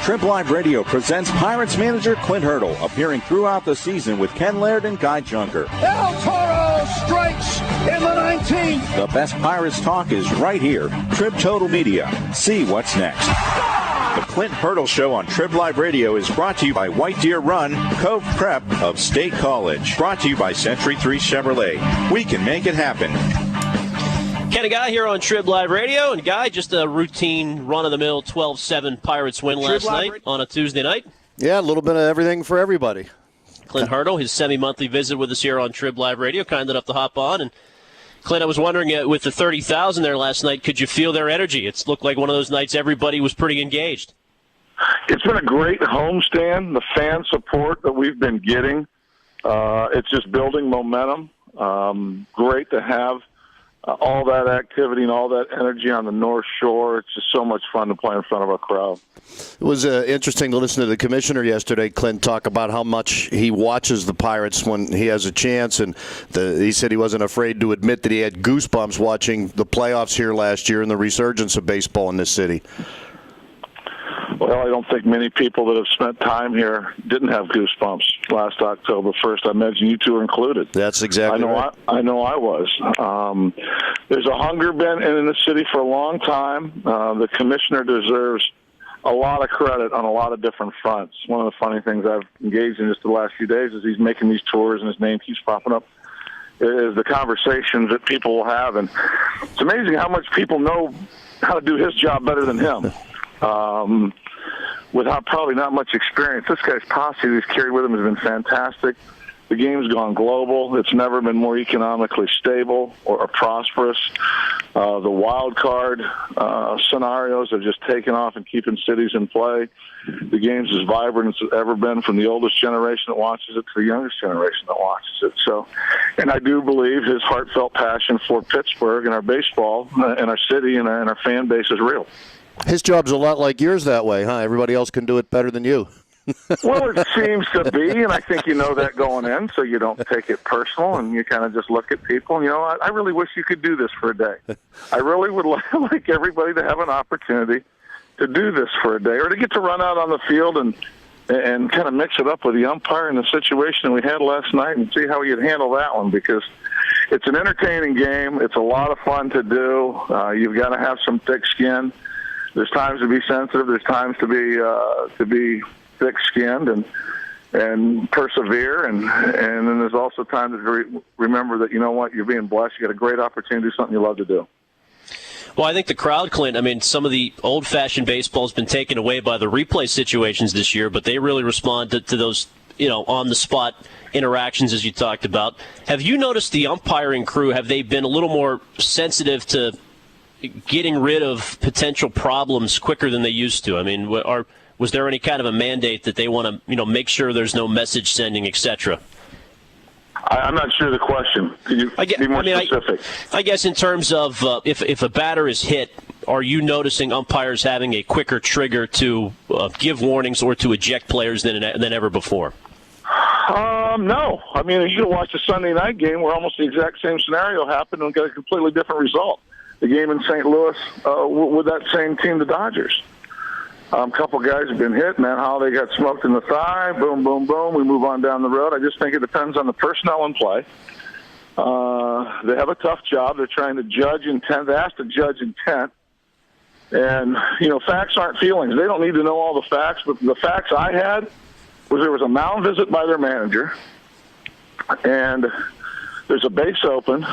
TribLIVE Radio presents Pirates manager Clint Hurdle, appearing throughout the season with Ken Laird and Guy Junker. El Toro strikes in the 19th. The best Pirates talk is right here. Trib Total Media. See what's next. The Clint Hurdle Show on TribLIVE Radio is brought to you by White Deer Run, Cove Prep of State College. Brought to you by Century 3 Chevrolet. We can make it happen. Ken and Guy here on TribLIVE Radio. And Guy, just a routine run-of-the-mill 12-7 Pirates win last night on a Tuesday night. Yeah, a little bit of everything for everybody. Clint Hurdle, his semi-monthly visit with us here on TribLIVE Radio, kind enough to hop on. And Clint, I was wondering, with the 30,000 there last night, could you feel their energy? It looked like one of those nights everybody was pretty engaged. It's been a great homestand. The fan support that we've been getting, it's just building momentum. Great to have all that activity and all that energy on the North Shore. It's just so much fun to play in front of our crowd. It was interesting to listen to the commissioner yesterday, Clint, talk about how much he watches the Pirates when he has a chance. And he said he wasn't afraid to admit that he had goosebumps watching the playoffs here last year and the resurgence of baseball in this city. Well, I don't think many people that have spent time here didn't have goosebumps last October 1st. I imagine you two are included. That's exactly right. I know I was. There's a hunger been in the city for a long time. The commissioner deserves a lot of credit on a lot of different fronts. One of the funny things I've engaged in just the last few days is he's making these tours and his name keeps popping up, is the conversations that people will have. And it's amazing how much people know how to do his job better than him. Without probably not much experience. This guy's posse that he's carried with him has been fantastic. The game's gone global. It's never been more economically stable or prosperous. The wild card scenarios have just taken off and keeping cities in play. The game's as vibrant as it's ever been, from the oldest generation that watches it to the youngest generation that watches it. So, and I do believe his heartfelt passion for Pittsburgh and our baseball and our city and our fan base is real. His job's a lot like yours that way, huh? Everybody else can do it better than you. Well, it seems to be, and I think you know that going in, so you don't take it personal, and you kind of just look at people, and, I really wish you could do this for a day. I really would like everybody to have an opportunity to do this for a day, or to get to run out on the field and kind of mix it up with the umpire in the situation we had last night and see how you'd handle that one, because it's an entertaining game. It's a lot of fun to do. You've got to have some thick skin. There's times to be sensitive. There's times to be thick-skinned and persevere, and then there's also time to remember that, you know what, you're being blessed. You got a great opportunity to do something you love to do. Well, I think the crowd, Clint, some of the old-fashioned baseball has been taken away by the replay situations this year, but they really respond to those, on-the-spot interactions, as you talked about. Have you noticed the umpiring crew, have they been a little more sensitive to getting rid of potential problems quicker than they used to? Was there any kind of a mandate that they want to, make sure there's no message sending, etc.? I'm not sure the question. Could you be more specific? I guess in terms of if a batter is hit, are you noticing umpires having a quicker trigger to give warnings or to eject players than ever before? No. You can watch a Sunday night game where almost the exact same scenario happened and got a completely different result. The game in St. Louis with that same team, the Dodgers. A couple guys have been hit. Matt Holliday got smoked in the thigh. Boom, boom, boom. We move on down the road. I just think it depends on the personnel in play. They have a tough job. They're trying to judge intent. They have to judge intent. And, facts aren't feelings. They don't need to know all the facts. But the facts I had was there was a mound visit by their manager, and there's a base open,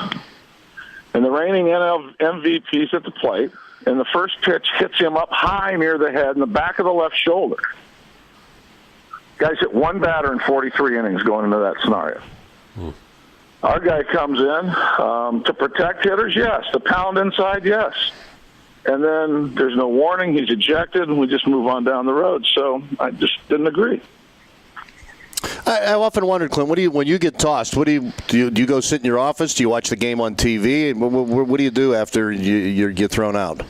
and the reigning NL MVP's at the plate, and the first pitch hits him up high near the head in the back of the left shoulder. Guys hit one batter in 43 innings going into that scenario. Our guy comes in to protect hitters, yes. To pound inside, yes. And then there's no warning. He's ejected, and we just move on down the road. So I just didn't agree. I've often wondered, Clint, when you get tossed, do you go sit in your office? Do you watch the game on TV? What do you do after you get thrown out?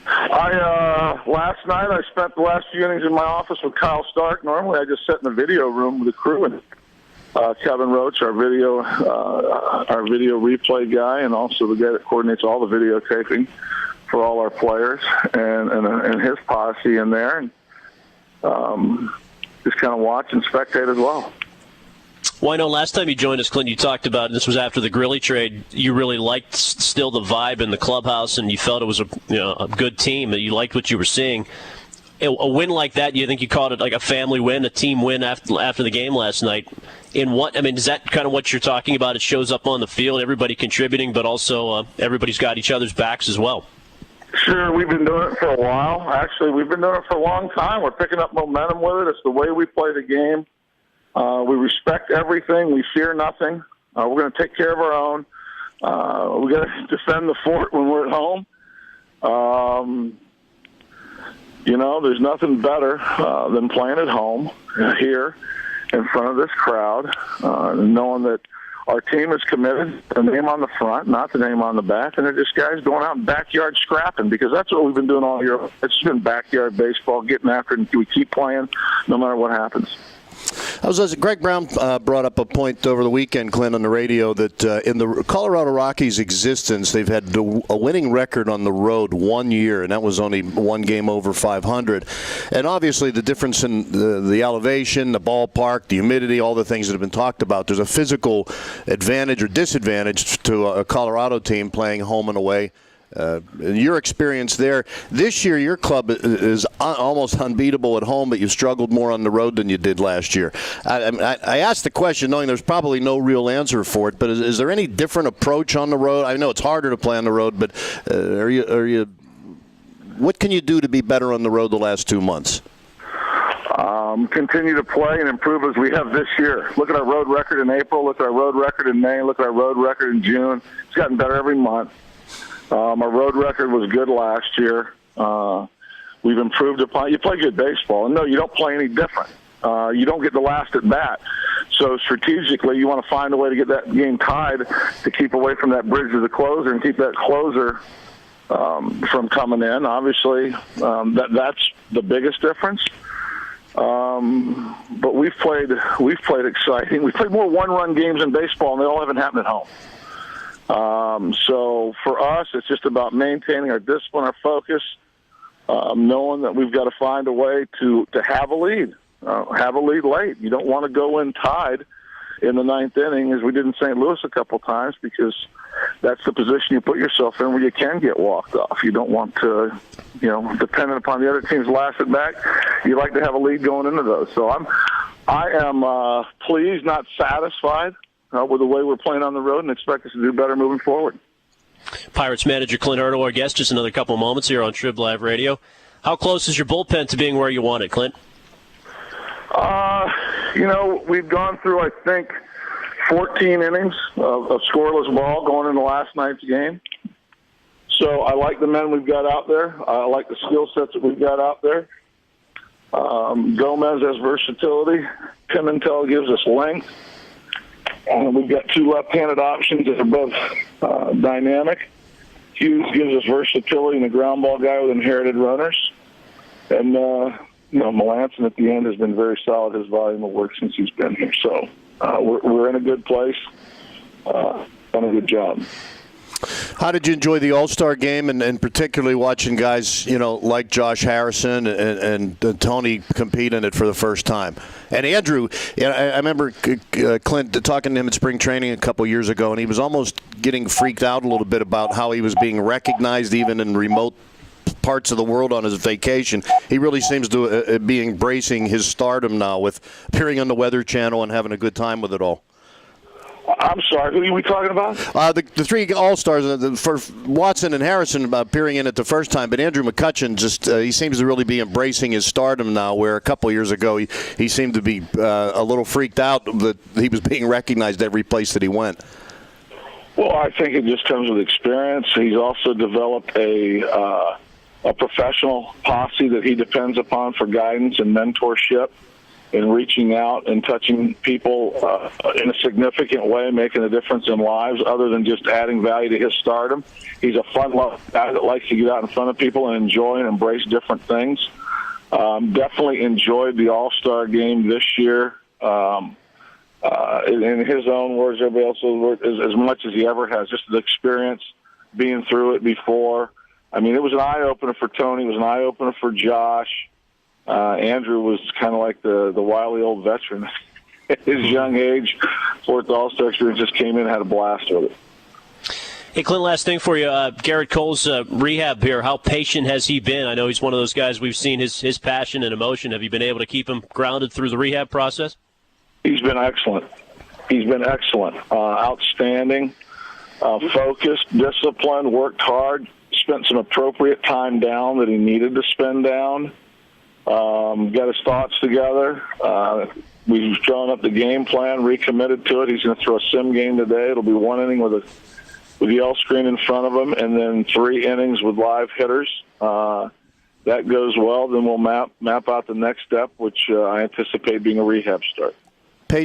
Last night I spent the last few innings in my office with Kyle Stark. Normally I just sit in the video room with the crew and Kevin Roach, our video replay guy, and also the guy that coordinates all the videotaping for all our players, and his posse in there. And just kind of watch and spectate as well. Well, I know last time you joined us, Clint, you talked about, and this was after the Grilly trade, you really liked still the vibe in the clubhouse, and you felt it was a good team, that you liked what you were seeing. A win like that, you think you called it like a family win, a team win after the game last night? Is that kind of what you're talking about? It shows up on the field, everybody contributing, but also everybody's got each other's backs as well. Sure, we've been doing it for a while. Actually, we've been doing it for a long time. We're picking up momentum with it. It's the way we play the game. We respect everything. We fear nothing. We're going to take care of our own. We got to defend the fort when we're at home. There's nothing better than playing at home here in front of this crowd, knowing that our team is committed, the name on the front, not the name on the back, and they're just guys going out and backyard scrapping, because that's what we've been doing all year. It's been backyard baseball, getting after it, and we keep playing no matter what happens. Greg Brown brought up a point over the weekend, Clint, on the radio, that in the Colorado Rockies' existence, they've had a winning record on the road 1 year, and that was only one game over 500. And obviously the difference in the elevation, the ballpark, the humidity, all the things that have been talked about, there's a physical advantage or disadvantage to a Colorado team playing home and away. Your experience there this year, your club is almost unbeatable at home, but you struggled more on the road than you did last year. I asked the question knowing there's probably no real answer for it, but is there any different approach on the road? I know it's harder to play on the road, but what can you do to be better on the road the last 2 months? Continue to play and improve as we have this year. Look at our road record in April. Look at our road record in May. Look at our road record in June. It's gotten better every month. Our road record was good last year. We've improved upon. You play good baseball, and no, you don't play any different. You don't get the last at bat. So strategically, you want to find a way to get that game tied to keep away from that bridge to the closer and keep that closer from coming in. Obviously, that's the biggest difference. But we've played exciting. We've played more one-run games in baseball, and they all haven't happened at home. So for us, it's just about maintaining our discipline, our focus, knowing that we've got to find a way to have a lead late. You don't want to go in tied in the ninth inning, as we did in St. Louis a couple times, because that's the position you put yourself in where you can get walked off. You don't want to, dependent upon the other team's last at bat, you like to have a lead going into those. So I am pleased, not satisfied with the way we're playing on the road, and expect us to do better moving forward. Pirates manager Clint Hurdle, our guest, just another couple moments here on TribLIVE Radio. How close is your bullpen to being where you want it, Clint? We've gone through, I think, 14 innings of scoreless ball going into last night's game. So I like the men we've got out there. I like the skill sets that we've got out there. Gomez has versatility. Pimentel gives us length. We've got two left-handed options that are both dynamic. Hughes gives us versatility and a ground ball guy with inherited runners. And, Melanson at the end has been very solid, his volume of work since he's been here. So we're in a good place, done a good job. How did you enjoy the All-Star game, and particularly watching guys, like Josh Harrison and Tony compete in it for the first time? And Andrew, I remember Clint talking to him at spring training a couple years ago, and he was almost getting freaked out a little bit about how he was being recognized even in remote parts of the world on his vacation. He really seems to be embracing his stardom now with appearing on the Weather Channel and having a good time with it all. I'm sorry, who are we talking about? The three All-Stars, for Watson and Harrison appearing in it the first time, but Andrew McCutchen he seems to really be embracing his stardom now, where a couple years ago he seemed to be a little freaked out that he was being recognized every place that he went. Well, I think it just comes with experience. He's also developed a professional posse that he depends upon for guidance and mentorship, and reaching out and touching people in a significant way, making a difference in lives other than just adding value to his stardom. He's a fun-loving guy that likes to get out in front of people and enjoy and embrace different things. Definitely enjoyed the All-Star game this year. In his own words, everybody else's words, as much as he ever has, just the experience being through it before. I mean, it was an eye-opener for Tony. It was an eye-opener for Josh. Andrew was kind of like the wily old veteran. At his young age, fourth All-Star experience, just came in and had a blast with it. Hey, Clint, last thing for you. Garrett Cole's rehab here. How patient has he been? I know he's one of those guys we've seen his passion and emotion. Have you been able to keep him grounded through the rehab process? He's been excellent. Outstanding, focused, disciplined, worked hard, spent some appropriate time down that he needed to spend down, got his thoughts together. We've drawn up the game plan, recommitted to it. He's going to throw a sim game today. It'll be one inning with the yell screen in front of him, and then 3 innings with live hitters. That goes well, then we'll map out the next step, which I anticipate being a rehab start.